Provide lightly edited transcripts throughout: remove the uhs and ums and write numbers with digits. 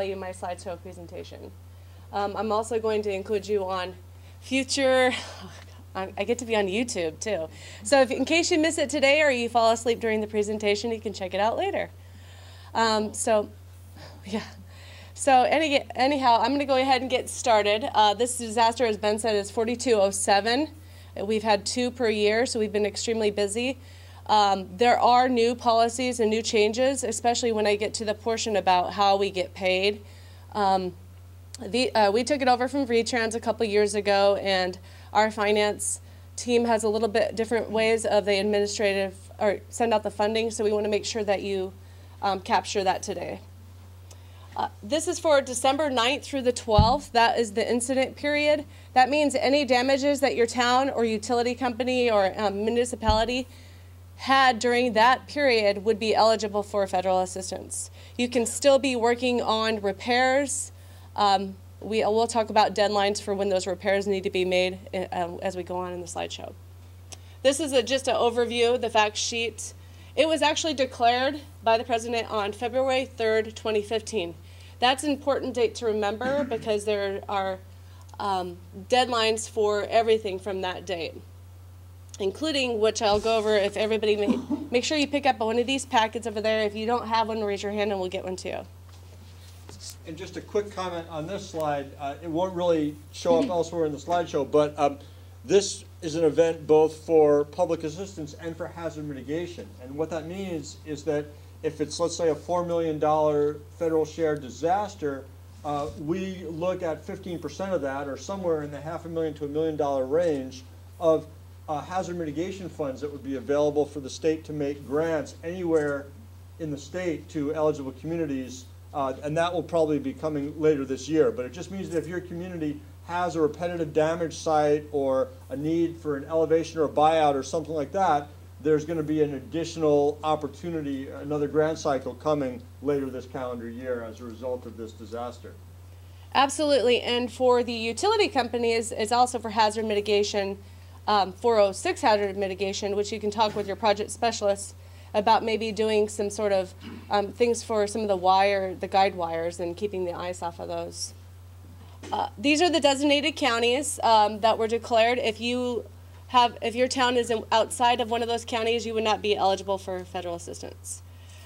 you my slideshow presentation. I'm also going to include you on future, I get to be on YouTube too. So in case you miss it today or you fall asleep during the presentation, you can check it out later. So anyhow, I'm going to go ahead and get started. This disaster, as Ben said, is 4207. We've had 2 per year, so we've been extremely busy. There are new policies and new changes, especially when I get to the portion about how we get paid. We took it over from VTrans a couple years ago, and our finance team has a little bit different ways of the administrative, or send out the funding, so we want to make sure that you capture that today. This is for December 9th through the 12th. That is the incident period. That means any damages that your town or utility company or municipality had during that period would be eligible for federal assistance. You can still be working on repairs. We'll talk about deadlines for when those repairs need to be made as we go on in the slideshow. This is just an overview, the fact sheet. It was actually declared by the President on February 3rd, 2015. That's an important date to remember because there are deadlines for everything from that date, including, which I'll go over if everybody make sure you pick up one of these packets over there. If you don't have one, raise your hand and we'll get one to you. And just a quick comment on this slide. It won't really show up elsewhere in the slideshow, but this is an event both for public assistance and for hazard mitigation. And what that means is that if it's, let's say, a $4 million federal share disaster, we look at 15% of that, or somewhere in the $500,000 to $1 million range of hazard mitigation funds that would be available for the state to make grants anywhere in the state to eligible communities, and that will probably be coming later this year. But it just means that if your community has a repetitive damage site or a need for an elevation or a buyout or something like that, there's going to be an additional opportunity, another grant cycle coming later this calendar year as a result of this disaster. Absolutely, and for the utility companies, it's also for hazard mitigation, 406 hazard mitigation, which you can talk with your project specialists about maybe doing some sort of things for some of the guide wires and keeping the ice off of those. These are the designated counties that were declared. If your town is outside of one of those counties, you would not be eligible for federal assistance.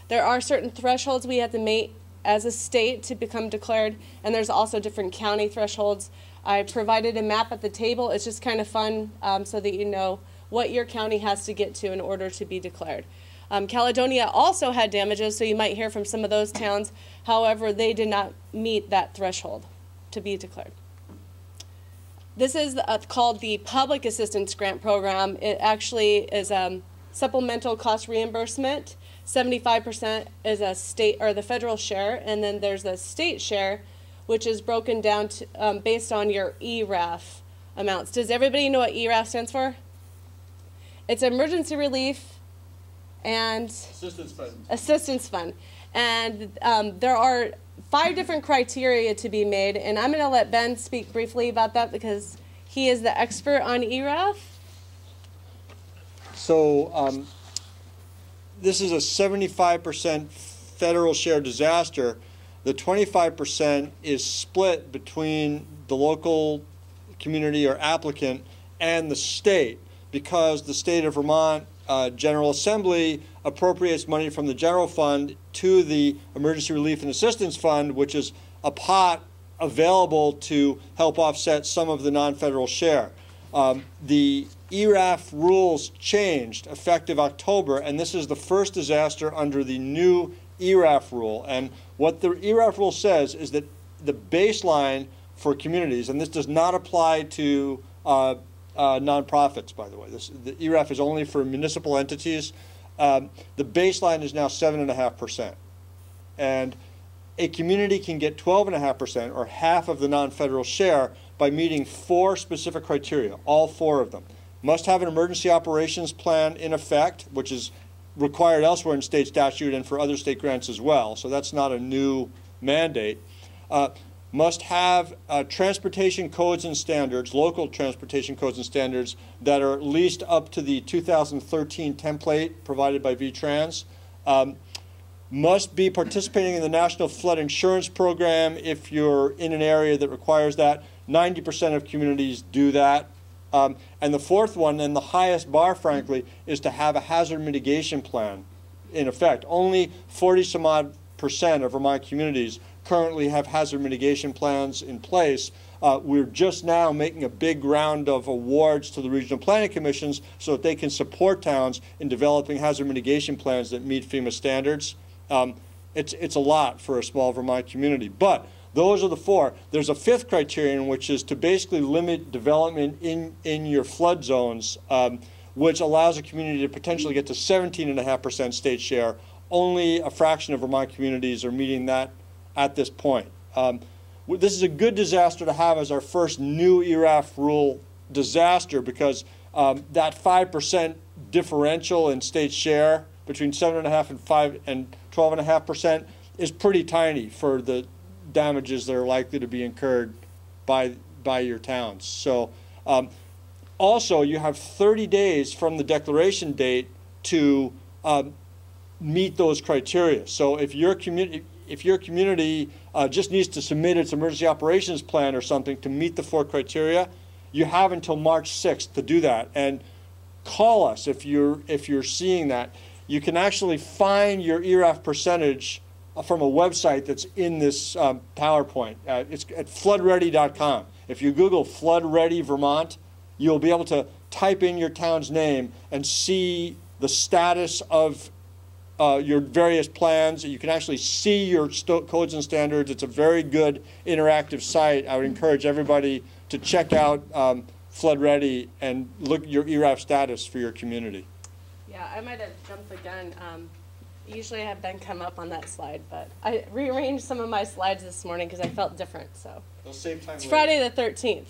There are certain thresholds we have to meet as a state to become declared, and there's also different county thresholds. I provided a map at the table. It's just kind of fun so that you know what your county has to get to in order to be declared. Caledonia also had damages, so you might hear from some of those towns. However, they did not meet that threshold to be declared. This is called the Public Assistance Grant Program. It actually is supplemental cost reimbursement. 75% is a state or the federal share, and then there's a state share, which is broken down to, based on your ERAF amounts. Does everybody know what ERAF stands for? It's Emergency Relief and Assistance Fund. And there are 5 different criteria to be made, and I'm going to let Ben speak briefly about that because he is the expert on ERAF. So this is a 75% federal share disaster. The 25% is split between the local community or applicant and the state, because the state of Vermont General Assembly appropriates money from the general fund to the Emergency Relief and Assistance Fund, which is a pot available to help offset some of the non-federal share. The ERAF rules changed effective October, and this is the first disaster under the new ERAF rule. And what the ERAF rule says is that the baseline for communities, and this does not apply to nonprofits, by the way. The ERAF is only for municipal entities. The baseline is now 7.5%. And a community can get 12.5%, or half of the non-federal share, by meeting 4 specific criteria, all 4 of them. Must have an emergency operations plan in effect, which is required elsewhere in state statute and for other state grants as well, so that's not a new mandate. Must have transportation codes and standards, local transportation codes and standards that are at least up to the 2013 template provided by VTrans. must be participating in the National Flood Insurance Program if you're in an area that requires that. 90% of communities do that. And the fourth one, and the highest bar, frankly, is to have a hazard mitigation plan in effect. Only 40-some-odd% of Vermont communities currently have hazard mitigation plans in place. We're just now making a big round of awards to the regional planning commissions so that they can support towns in developing hazard mitigation plans that meet FEMA standards. It's a lot for a small Vermont community, but those are the four. There's a fifth criterion, which is to basically limit development in your flood zones, which allows a community to potentially get to 17.5% state share. Only a fraction of Vermont communities are meeting that at this point. This is a good disaster to have as our first new ERAF rule disaster, because that 5% differential in state share between 7.5% and 12.5% is pretty tiny for the damages that are likely to be incurred by your towns. So also you have 30 days from the declaration date to meet those criteria. So if your community just needs to submit its emergency operations plan or something to meet the four criteria, you have until March 6th to do that. And call us if you're seeing that. You can actually find your ERAF percentage from a website that's in this PowerPoint. It's at floodready.com. If you Google Flood Ready Vermont, you'll be able to type in your town's name and see the status of your various plans. You can actually see your codes and standards. It's a very good interactive site. I would encourage everybody to check out Flood Ready and look at your ERAF status for your community. Yeah, I might have jumped the gun. Usually I have Ben come up on that slide, but I rearranged some of my slides this morning because I felt different. So it's Friday the 13th.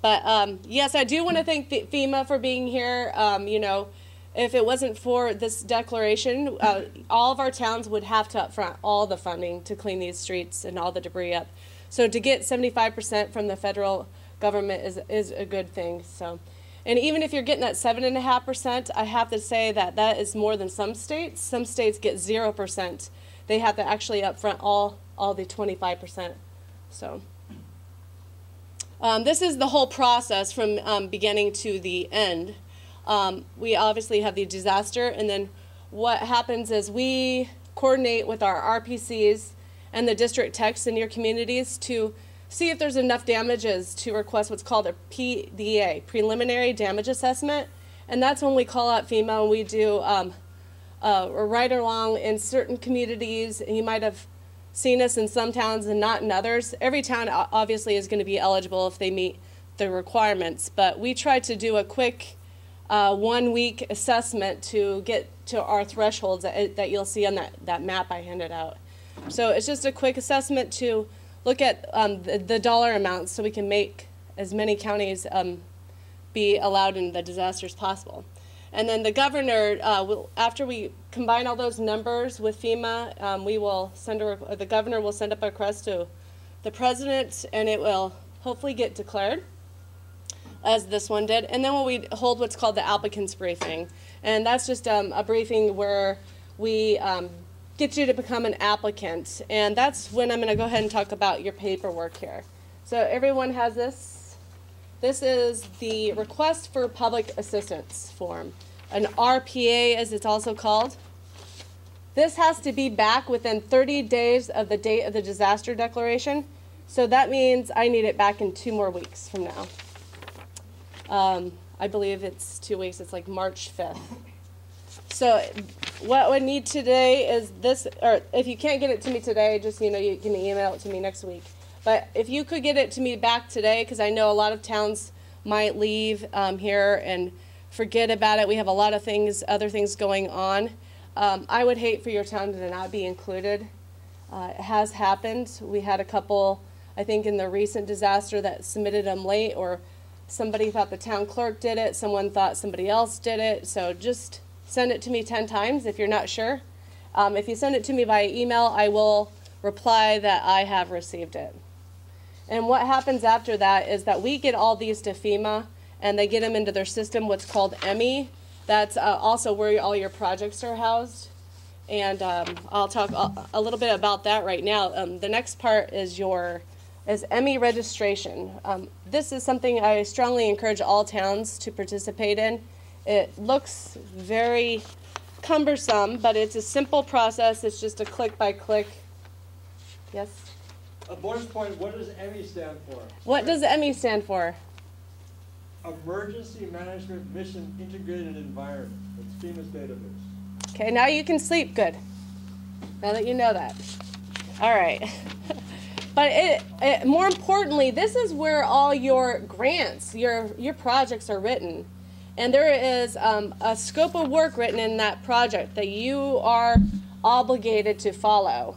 But yes, I do want to thank FEMA for being here. You know, if it wasn't for this declaration, all of our towns would have to upfront all the funding to clean these streets and all the debris up. So to get 75% from the federal government is a good thing. So, and even if you're getting that 7.5%, I have to say that that is more than some states. Some states get 0%. They have to actually upfront all the 25%. So this is the whole process from beginning to the end. We obviously have the disaster, and then what happens is we coordinate with our RPCs and the district techs in your communities to see if there's enough damages to request what's called a PDA, Preliminary Damage Assessment. And that's when we call out FEMA and we do a ride-along in certain communities. And you might have seen us in some towns and not in others. Every town obviously is going to be eligible if they meet the requirements. But we try to do a quick 1-week assessment to get to our thresholds that you'll see on that map I handed out. So it's just a quick assessment to look at the dollar amounts so we can make as many counties be allowed in the disaster as possible. And then the governor, after we combine all those numbers with FEMA, the governor will send up a request to the president, and it will hopefully get declared, as this one did. And then we hold what's called the applicant's briefing. And that's just a briefing where we get you to become an applicant. And that's when I'm going to go ahead and talk about your paperwork here. So everyone has this. This is the request for public assistance form, an RPA as it's also called. This has to be back within 30 days of the date of the disaster declaration. So that means I need it back in 2 more weeks from now. I believe it's 2 weeks. It's like March 5th. So what we need today is this, or if you can't get it to me today, just, you can email it to me next week. But if you could get it to me back today, because I know a lot of towns might leave here and forget about it. We have a lot of other things going on. I would hate for your town to not be included. It has happened. We had a couple, I think, in the recent disaster that submitted them late, or somebody thought the town clerk did it, someone thought somebody else did it. So just send it to me 10 times if you're not sure. If you send it to me via email, I will reply that I have received it. And what happens after that is that we get all these to FEMA, and they get them into their system, what's called EMI. That's also where all your projects are housed. And I'll talk a little bit about that right now. The next part is Emmy registration. This is something I strongly encourage all towns to participate in. It looks very cumbersome, but it's a simple process. It's just a click by click. Yes? A bonus point, what does Emmy stand for? What does Emmy stand for? Emergency Management Mission Integrated Environment. It's FEMA's database. Okay, now you can sleep good. Now that you know that. All right. But more importantly, this is where all your grants, your projects are written. And there is a scope of work written in that project that you are obligated to follow.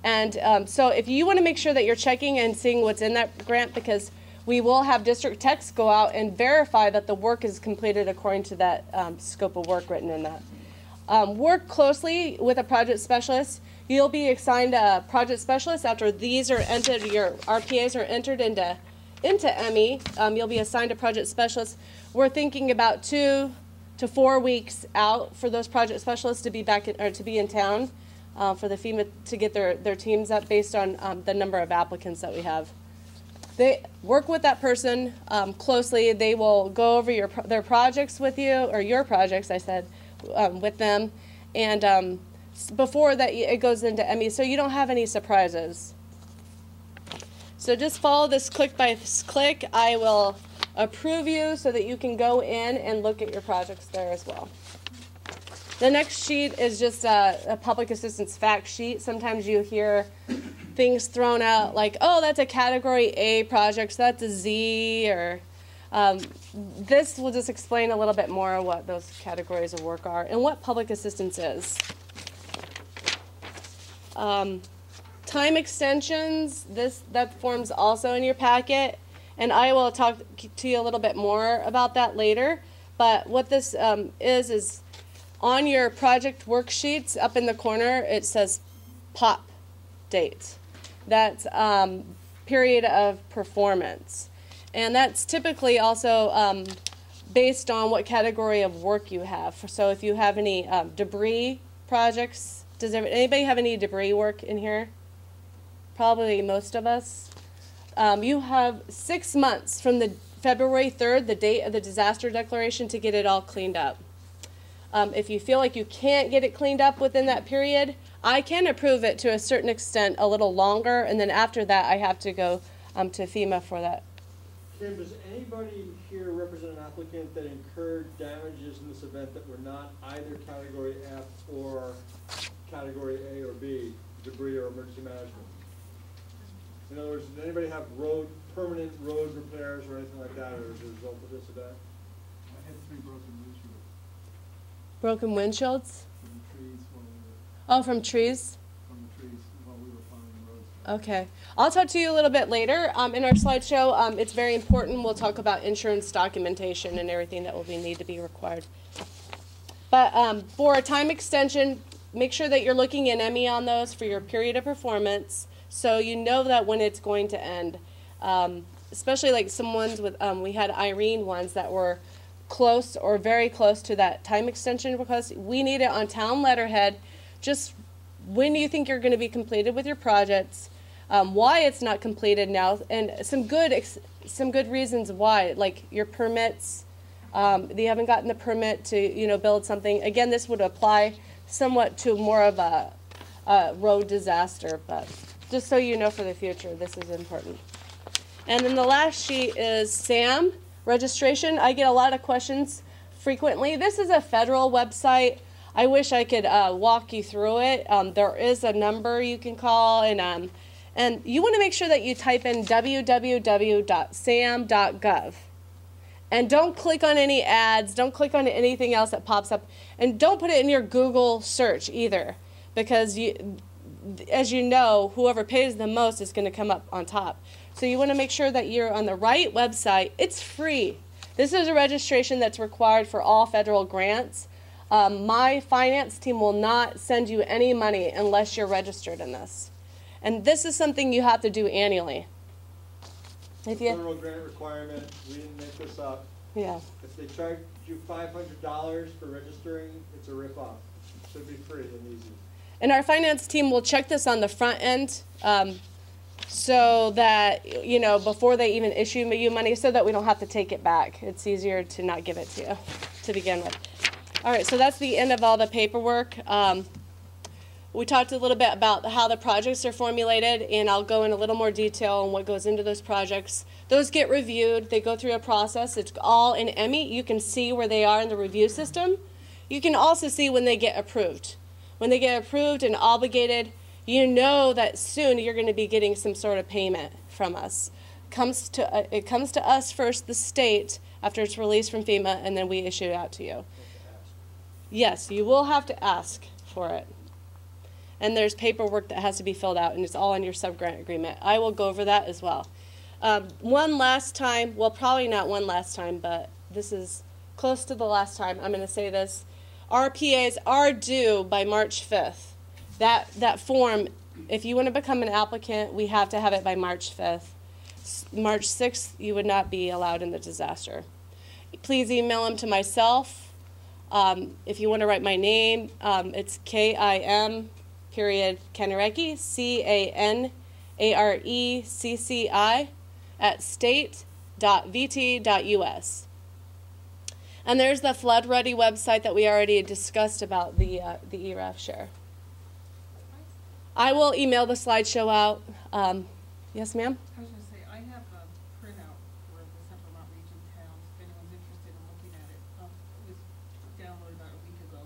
And so if you want to make sure that you're checking and seeing what's in that grant, because we will have district techs go out and verify that the work is completed according to that scope of work written in that. Work closely with a project specialist. You'll be assigned a project specialist after these are entered, your RPAs are entered into Emmy. You'll be assigned a project specialist. We're thinking about 2 to 4 weeks out for those project specialists to be back or to be in town for the FEMA to get their teams up based on the number of applicants that we have. They work with that person closely. They will go over their projects with you, or your projects, I said, with them, and before that it goes into Emmy, so you don't have any surprises. So just follow this click by click. I will approve you so that you can go in and look at your projects there as well. The next sheet is just a public assistance fact sheet. Sometimes you hear things thrown out like, oh, that's a category A project, so that's a Z, or this will just explain a little bit more what those categories of work are and what public assistance is. Time extensions, that form's also in your packet, and I will talk to you a little bit more about that later. But what this is on your project worksheets up in the corner, it says POP date. That's period of performance. And that's typically also based on what category of work you have. So if you have any debris projects, does anybody have any debris work in here? Probably most of us. You have 6 months from the February 3rd, the date of the disaster declaration, to get it all cleaned up. If you feel like you can't get it cleaned up within that period, I can approve it to a certain extent a little longer, and then after that I have to go to FEMA for that. Kim, does anybody here represent an applicant that incurred damages in this event that were not either category F or category A or B, debris or emergency management? In other words, did anybody have permanent road repairs or anything like that as a result of this event? I had 3 broken windshields. Broken windshields? From trees while we were, Oh, from trees? from the trees while we were plowing the roads. Okay. I'll talk to you a little bit later. In our slideshow, it's very important. We'll talk about insurance documentation and everything that will need to be required. But for a time extension, make sure that you're looking in Emmy on those for your period of performance, so you know that when it's going to end. Especially like some ones with, we had Irene ones that were close or very close to that time extension, because we need it on town letterhead. Just when do you think you're going to be completed with your projects, why it's not completed now, and some good reasons why, like your permits. You haven't gotten the permit to build something. Again, this would apply somewhat to more of a road disaster, but just so you know for the future, this is important. And then the last sheet is SAM registration. I get a lot of questions frequently. This is a federal website. I wish I could walk you through it. There is a number you can call, and you want to make sure that you type in www.sam.gov. And don't click on any ads, don't click on anything else that pops up, and don't put it in your Google search either, because as you know, whoever pays the most is going to come up on top. So you want to make sure that you're on the right website. It's free. This is a registration that's required for all federal grants. My finance team will not send you any money unless you're registered in this. And this is something you have to do annually. Federal grant requirement, we didn't make this up. Yeah. If they charge you $500 for registering, it's a rip-off. It should be free and easy. And our finance team will check this on the front end so that, you know, before they even issue you money, so that we don't have to take it back. It's easier to not give it to you to begin with. All right, so that's the end of all the paperwork. We talked a little bit about how the projects are formulated, and I'll go in a little more detail on what goes into those projects. Those get reviewed. They go through a process. It's all in EMI. You can see where they are in the review system. You can also see when they get approved. When they get approved and obligated, you know that soon you're going to be getting some sort of payment from us. It comes to us first, the state, after it's released from FEMA, and then we issue it out to you. Yes, you will have to ask for it. And there's paperwork that has to be filled out, and it's all in your subgrant agreement. I will go over that as well. One last time, well, probably not one last time, but this is close to the last time I'm going to say this. RPAs are due by March 5th. That form, if you want to become an applicant, we have to have it by March 5th. March 6th, you would not be allowed in the disaster. Please email them to myself. If you want to write my name, it's Kim period Canarecki, CANARECCI at state.vt.us. And there's the Flood Ready website that we already discussed about the ERAF share. I will email the slideshow out. Yes, ma'am? I was going to say, I have a printout for the Central Vermont region towns, if anyone's interested in looking at it. It was downloaded about a week ago,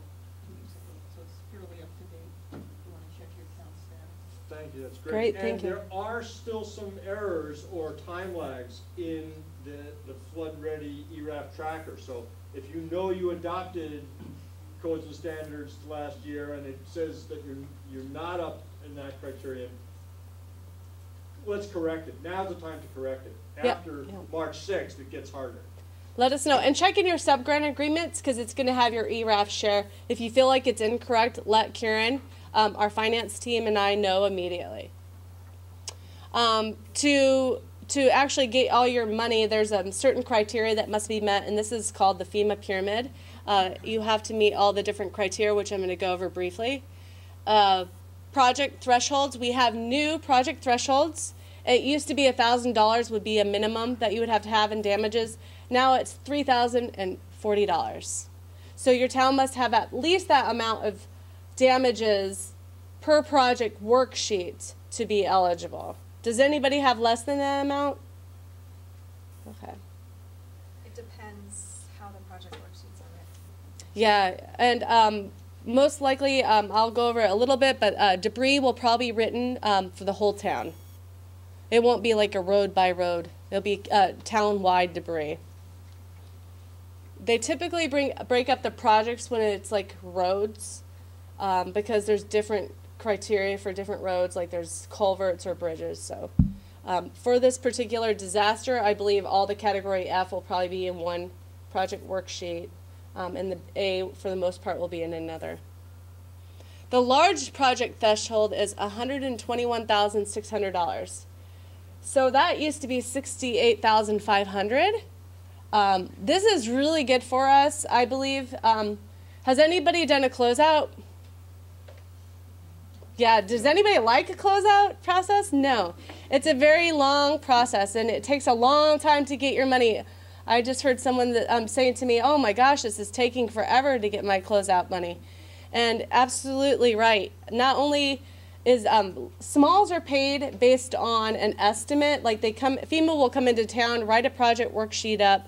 2 weeks ago, so it's fairly up to date if you want to check your town status. Thank you, that's great. Great, thank you. And there are still some errors or time lags in the Flood Ready ERAF tracker. So if you know you adopted codes and standards last year and it says that you're not up in that criterion, let's correct it. Now's the time to correct it. After March 6th, it gets harder. Let us know. And check in your subgrant agreements, because it's going to have your ERAF share. If you feel like it's incorrect, let Karen, our finance team, and I know immediately. To actually get all your money, there's a certain criteria that must be met, and this is called the FEMA pyramid. You have to meet all the different criteria, which I'm going to go over briefly. Project thresholds. We have new project thresholds. It used to be $1,000 would be a minimum that you would have to have in damages. Now it's $3,040. So your town must have at least that amount of damages per project worksheet to be eligible. Does anybody have less than that amount? Okay. It depends how the project worksheets are written. Yeah, and most likely, I'll go over it a little bit, but debris will probably be written for the whole town. It won't be like a road by road. It'll be town-wide debris. They typically break up the projects when it's like roads, because there's different criteria for different roads, like there's culverts or bridges. So for this particular disaster, I believe all the category F will probably be in one project worksheet. And the A, for the most part, will be in another. The large project threshold is $121,600. So that used to be $68,500. This is really good for us, I believe. Has anybody done a closeout? Yeah, does anybody like a closeout process? No. It's a very long process, and it takes a long time to get your money. I just heard someone that, saying to me, oh my gosh, this is taking forever to get my closeout money. And absolutely right. Not only is, smalls are paid based on an estimate, like FEMA will come into town, write a project worksheet up.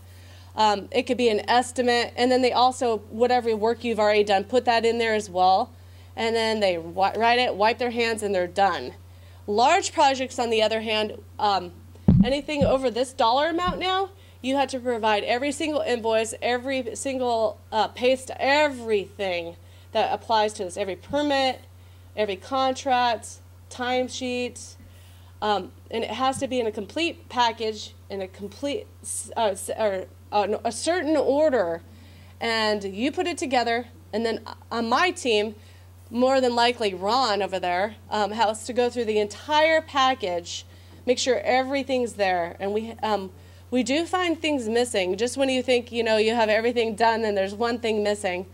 It could be an estimate, and then they also, whatever work you've already done, put that in there as well. And then they write it, wipe their hands, and they're done. Large projects, on the other hand, anything over this dollar amount now, you have to provide every single invoice, every single paste, everything that applies to this, every permit, every contract, timesheet, and it has to be in a complete package, in a complete, a certain order, and you put it together, and then on my team, more than likely Ron over there, has to go through the entire package, make sure everything's there, and we do find things missing. Just when you think, you know, you have everything done and there's one thing missing.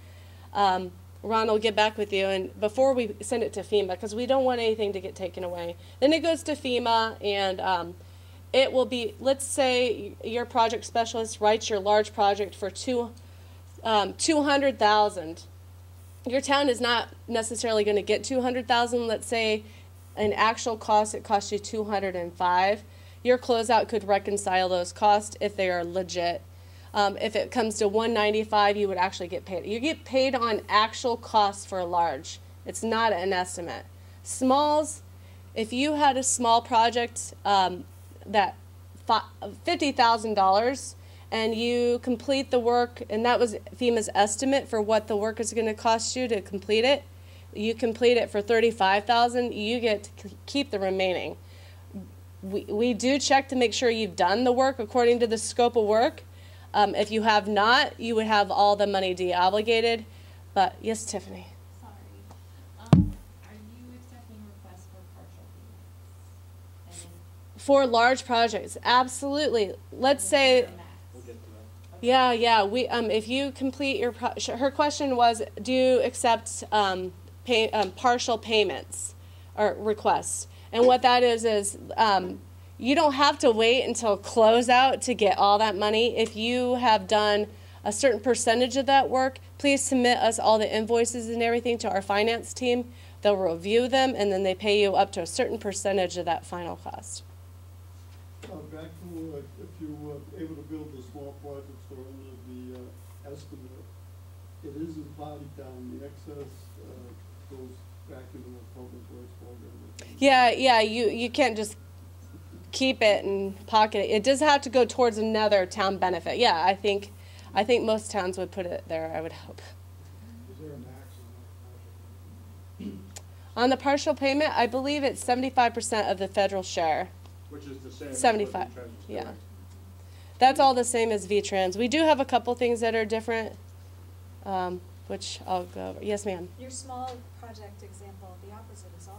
Ron will get back with you, and before we send it to FEMA, because we don't want anything to get taken away. Then it goes to FEMA, and it will be, let's say your project specialist writes your large project for 200,000. Your town is not necessarily going to get 200,000. Let's say an actual cost, it costs you 205. Your closeout could reconcile those costs if they are legit. If it comes to 195, you would actually get paid. You get paid on actual costs for a large. It's not an estimate. Smalls, if you had a small project that $50,000 and you complete the work, and that was FEMA's estimate for what the work is going to cost you to complete it. You complete it for $35,000, you get to keep the remaining. We do check to make sure you've done the work according to the scope of work. If you have not, you would have all the money de-obligated. But yes, Tiffany. Sorry. Are you accepting requests for partial payments? For large projects, absolutely. Let's say, We'll get to that. yeah. We if you complete your her question was, do you accept partial payments or requests? And what that is you don't have to wait until closeout to get all that money. If you have done a certain percentage of that work, please submit us all the invoices and everything to our finance team. They'll review them, and then they pay you up to a certain percentage of that final cost. Back to, if you were able to build the small projects or under the estimate, it is in party town, the excess goes back into the public works program. Yeah, you can't just keep it and pocket it. It does have to go towards another town benefit. Yeah, I think most towns would put it there, I would hope. Is there a max on On the partial payment, I believe it's 75% of the federal share. Which is the same. as what 75, the trend was yeah. doing. That's all the same as V-Trans. We do have a couple things that are different, which I'll go over. Yes, ma'am. Your small project example, the opposite is the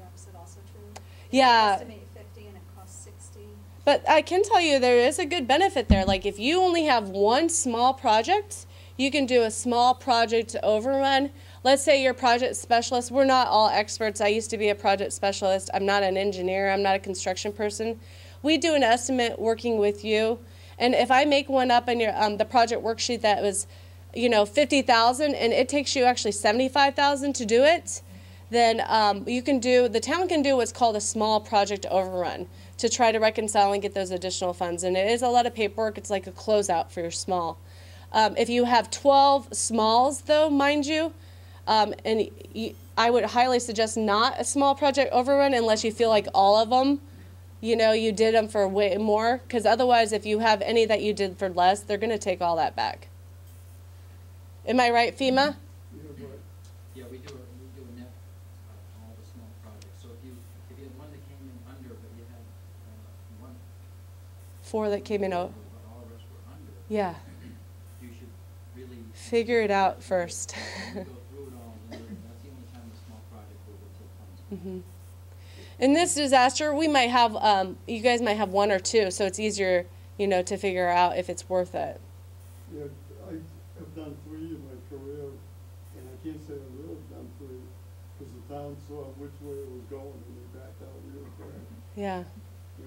opposite also true? Yeah. If you estimate 50 and it costs 60. But I can tell you there is a good benefit there. Like if you only have one small project, you can do a small project overrun. Let's say you're a project specialist. We're not all experts. I used to be a project specialist. I'm not an engineer. I'm not a construction person. We do an estimate working with you. And if I make one up in your the project worksheet that was, 50,000 and it takes you actually 75,000 to do it, then the town can do what's called a small project overrun to try to reconcile and get those additional funds. And it is a lot of paperwork. It's like a closeout for your small. If you have 12 smalls, though, mind you, I would highly suggest not a small project overrun unless you feel like all of them, you did them for way more. Because otherwise, if you have any that you did for less, they're going to take all that back. Am I right, FEMA? Yeah, we do a net on all the small projects. So if you had one that came in under, but you had one. 4 that came in. But all the rest were under. Yeah. You should really Figure it out first. go through it all. And that's the only time the small project will take funds. In this disaster, we might have, you guys might have 1 or 2, so it's easier, to figure out if it's worth it. Yeah, I have done 3 in my career, and I can't say I really have done 3, because the town saw which way it was going, and they backed out real quick. Yeah.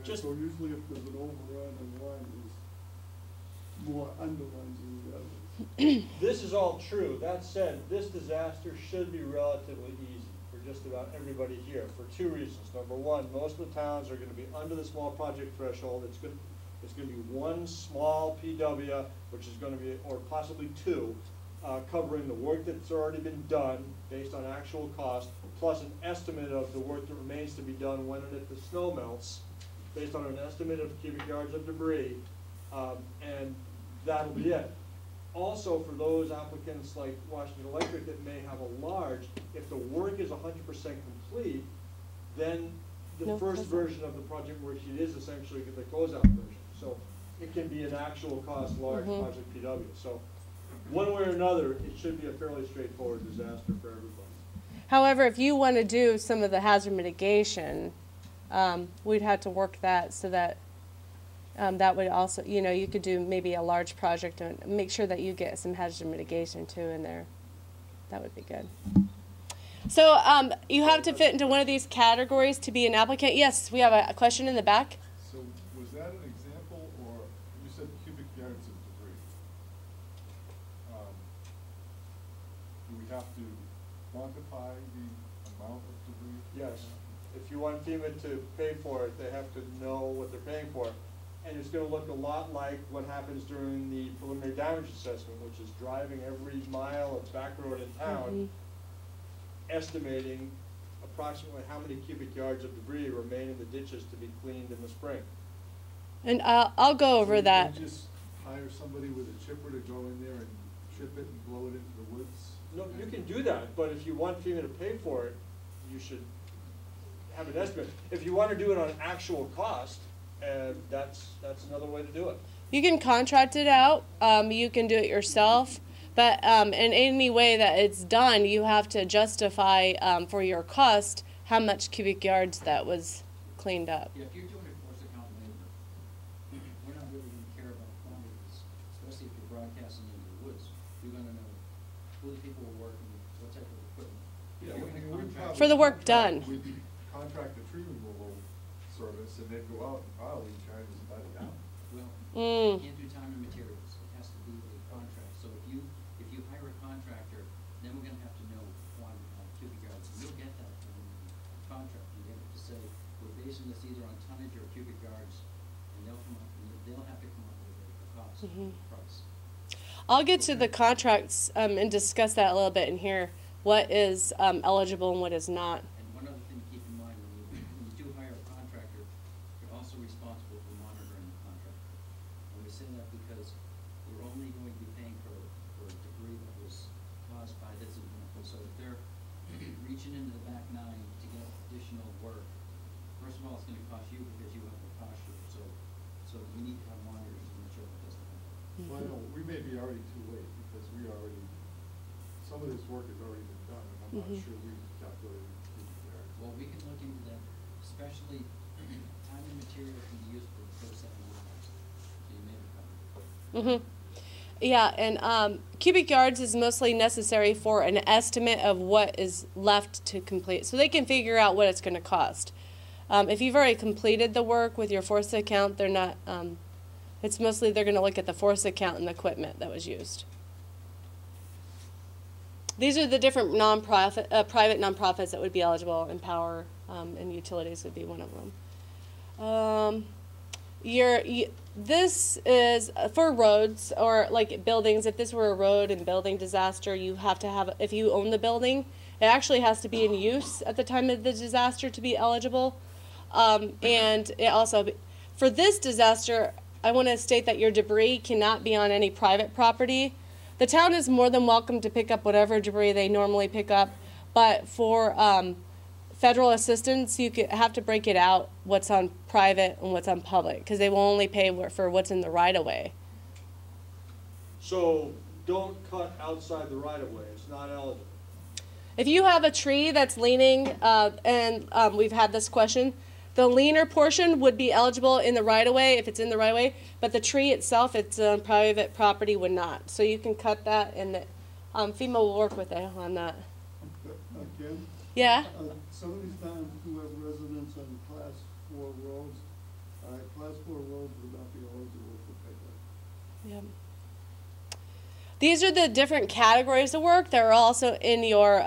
So usually if there's an overrun in one, there's more underruns in the others. This is all true. That said, this disaster should be relatively easy for just about everybody here for 2 reasons. Number one, most of the towns are going to be under the small project threshold. It's going to be one small PW, which is going to be, or possibly 2, covering the work that's already been done based on actual cost, plus an estimate of the work that remains to be done when and if the snow melts, based on an estimate of cubic yards of debris, and that'll be it. Also, for those applicants like Washington Electric that may have a large, if the work is 100% complete, then the first version of the project worksheet is essentially the closeout version. So it can be an actual cost large project PW. So one way or another, it should be a fairly straightforward disaster for everybody. However, if you want to do some of the hazard mitigation, we'd have to work that so that that would also, you could do maybe a large project and make sure that you get some hazard mitigation too in there. That would be good. So you have to fit into one of these categories to be an applicant. Yes, we have a question in the back. So was that an example, or you said cubic yards of debris? Do we have to quantify the amount of debris? Yes. If you want FEMA to pay for it, they have to know what they're paying for. And it's gonna look a lot like what happens during the preliminary damage assessment, which is driving every mile of back road in town, estimating approximately how many cubic yards of debris remain in the ditches to be cleaned in the spring. And I'll go over So that. you just hire somebody with a chipper to go in there and chip it and blow it into the woods? No, you can do that, but if you want FEMA to pay for it, you should have an estimate. If you want to do it on actual cost, that's another way to do it. You can contract it out. You can do it yourself. But in any way that it's done, you have to justify for your cost how much cubic yards that was cleaned up. Yeah, if you're doing it force account labor, we're not really gonna care about quantities, especially if you're broadcasting into the woods. You're gonna know who the people were working, what type of equipment. If Yeah, you're we gonna would contract- For the work done. We'd contract the tree removal service, and they'd go out and probably charge us by the hour. Well, Mm. you can't do time and materials, it has to be a contract. So if you hire a contractor, then we're gonna have to know cubic yards, and you'll get that from the contract. You have to say, we're basing this either on tonnage or cubic yards, and they'll have to come up with a cost, price. I'll get to the contracts and discuss that a little bit in here. What is eligible and what is not. And one other thing to keep in mind, when you do hire a contractor, you're also responsible for monitoring the contractor. And we say that because we're only going to be paying for debris that was caused by this example. So if they're reaching into the back nine to get additional work, first of all, it's gonna cost you because you have the cost share. So we need to have monitors to make sure that doesn't happen. Well, I know, we may be already too late, because some of this work has already been done, and I'm not sure we calculated cubic yards. Well, we can look into that, especially time and material can be used for the first 7 years. So you may recover. Yeah, and cubic yards is mostly necessary for an estimate of what is left to complete. So they can figure out what it's going to cost. If you've already completed the work with your force account, they're not, it's mostly they're going to look at the force account and the equipment that was used. These are the different private nonprofits that would be eligible, and power and utilities would be one of them. This is for roads or like buildings. If this were a road and building disaster, you have to have, if you own the building, it actually has to be in use at the time of the disaster to be eligible. And it also, for this disaster, I want to state that your debris cannot be on any private property. The town is more than welcome to pick up whatever debris they normally pick up, but for federal assistance, you have to break it out what's on private and what's on public, because they will only pay for what's in the right-of-way. So don't cut outside the right-of-way, it's not eligible. If you have a tree that's leaning, and we've had this question, the leaner portion would be eligible in the right-of-way if it's in the right-of-way, but the tree itself, it's on private property, would not. So you can cut that, and FEMA will work with it on that. Again? Yeah? Some of these towns do have residents on class 4 roads. Class 4 roads would not be eligible for pickup. Yeah. These are the different categories of work that are also in your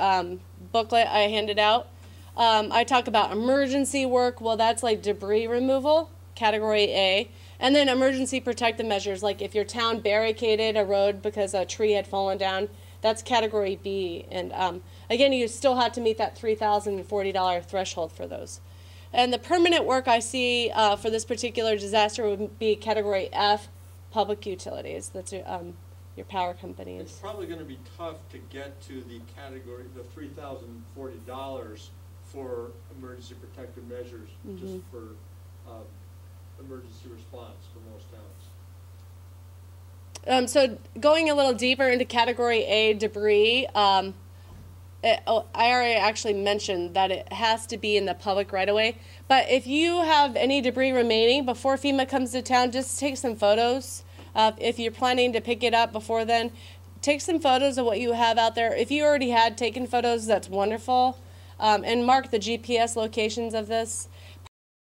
booklet I handed out. I talk about emergency work. Well, that's like debris removal, category A. And then emergency protective measures, like if your town barricaded a road because a tree had fallen down, that's category B. And again, you still have to meet that $3,040 threshold for those. And the permanent work I see for this particular disaster would be category F, public utilities. That's your power companies. It's probably going to be tough to get to the category, the $3,040 for emergency protective measures, just for emergency response for most towns. So going a little deeper into category A, debris, I already actually mentioned that it has to be in the public right-of-way. But if you have any debris remaining before FEMA comes to town, just take some photos. If you're planning to pick it up before then, take some photos of what you have out there. If you already had taken photos, that's wonderful. And mark the GPS locations of this.